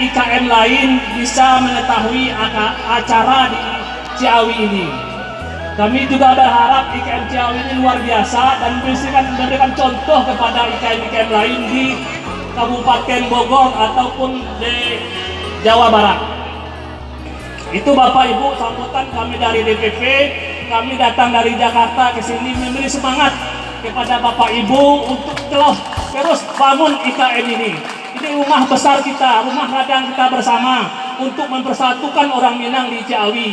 IKM lain bisa mengetahui acara di Ciawi ini. Kami juga berharap IKM Ciawi ini luar biasa dan memberikan contoh kepada IKM-IKM lain di Kabupaten Bogor ataupun di Jawa Barat. Itu Bapak Ibu sambutan kami dari DPP. Kami datang dari Jakarta ke sini memberi semangat kepada Bapak Ibu untuk terus bangun IKM ini. Ini rumah besar kita, rumah ladang kita bersama untuk mempersatukan orang Minang di Ciawi.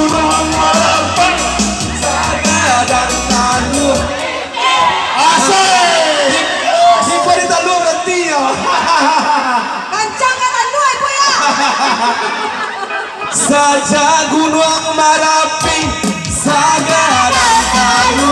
gunung Merapi Sagadang Talu. Asik. Si Padi Talu berhenti ya. Kencang kata lu ibu ya. Saja gunung Merapi Sagadang Talu.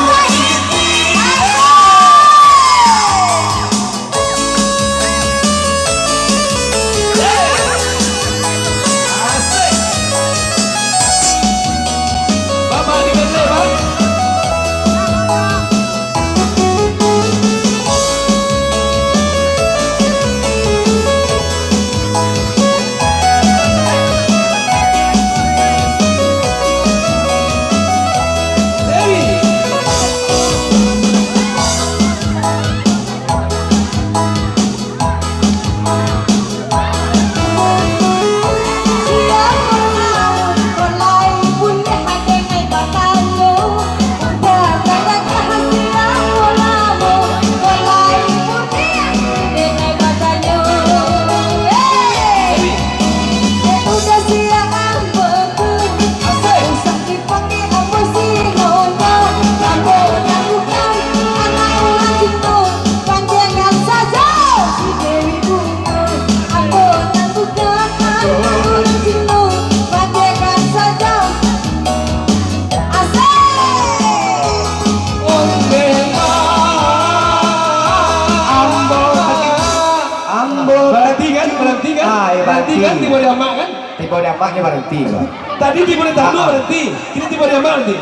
Berhenti kan tiba di amak kan? Tiba di amaknya berhenti kok. Tadi tiba di tandu berhenti, kini tiba di amak berhenti.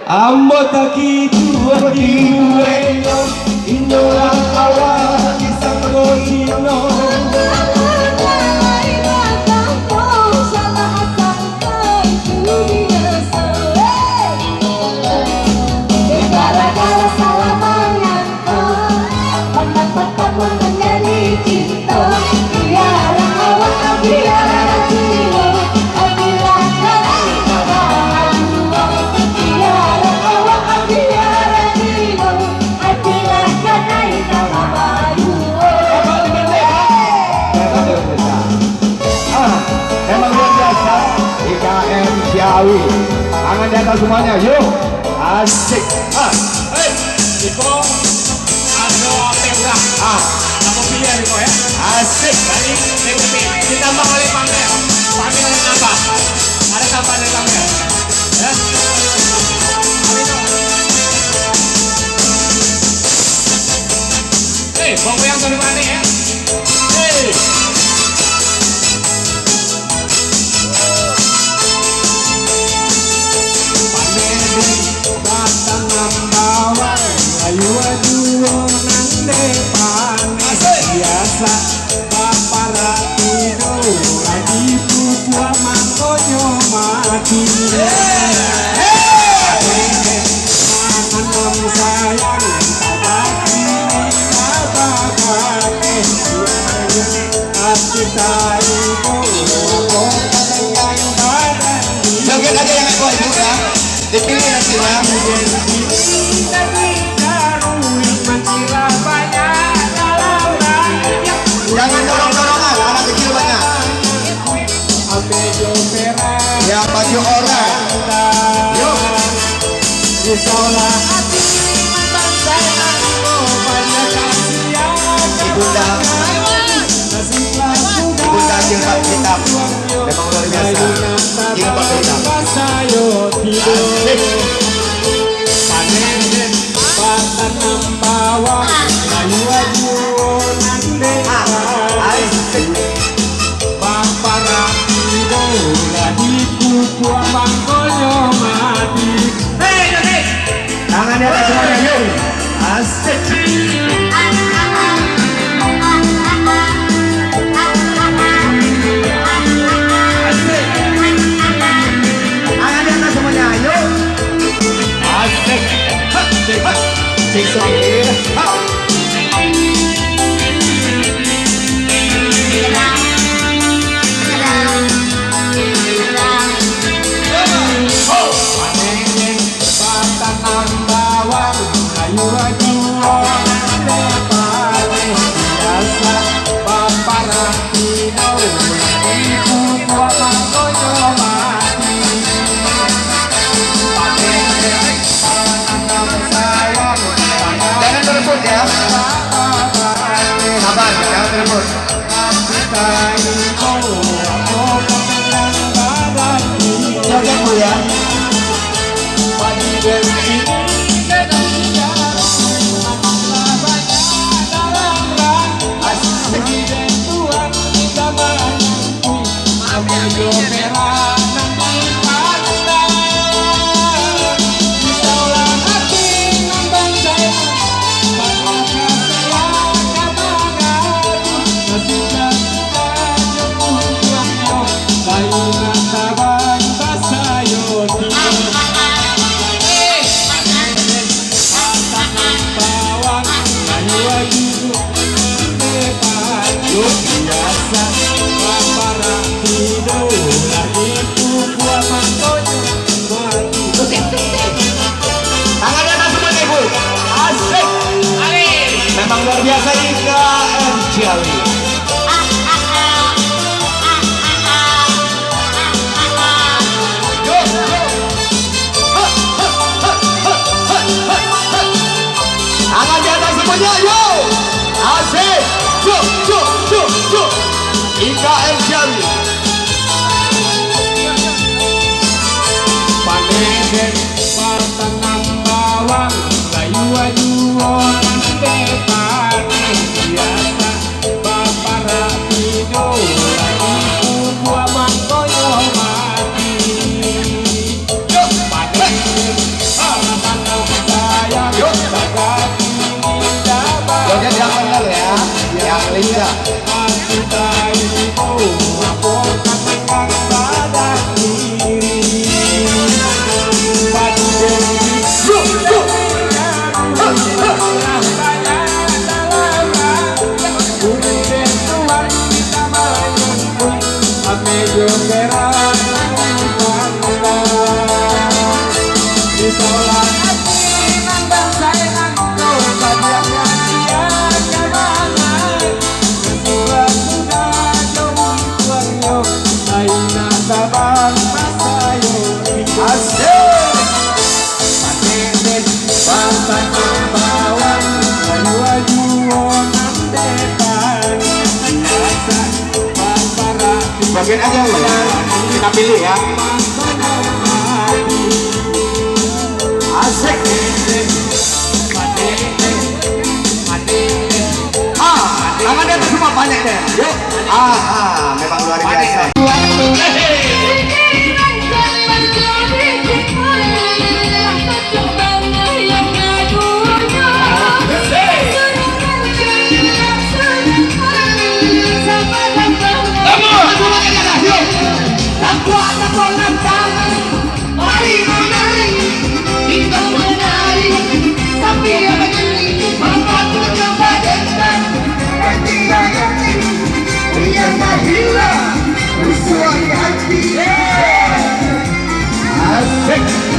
Ambo taki dua diuenyo, inolah awal kisah kodino. Gara-gara salah mengantuk, pendapat kamu menjadi cinta. Biara awak, biara jiwa, biara kamu. Biara awak, biara jiwa, biara kamu. Memang luar biasa IKM Ciawi. Tangan di atas semuanya, yuk. Asik. Iko, ada apa udah? Kamu pilih Iko ya. Asik. Tadi ditambah oleh Pamel. Pamel yang nambah. Ada tambah dari Pamel. Ya. Bawa yang dari mana ya? Batang ambawang, ayu aduo nande panes biasa paparatido lagi pupua mangkonyo mati. Mangan sayang tabaki tabakane hati taiko yang badan. Joget aja yang ekor ibu ya. Dipilih nanti ya. Jangan dorong-dorongan, anak kecil banyak. Ya baju orang. Yuk. Ibunda. Ibunda jilbab hitam. Memang luar biasa. Jilbab hitam. Asik. Tangan di atas semuanya, yuk. Asik. Tangan di atas semuanya, yuk. Asik. Cek sekali. semuanya, yuk. Asik. Cuk, cuk, cuk, cuk. IKM Ciawi. Paneden patanam bawang layu ajuan depan biasa bapara pido lagi buah mangkoyo mati. Paneden patanam sayang sagati dapat. Joget yang benar ya, yang lincah. Masih tahu laporkan dengan badan diri. Bagian aja yang benar, kita pilih ya. Asik. Tangan di atas semua banyak deh. Yuk. Memang luar biasa. Asik.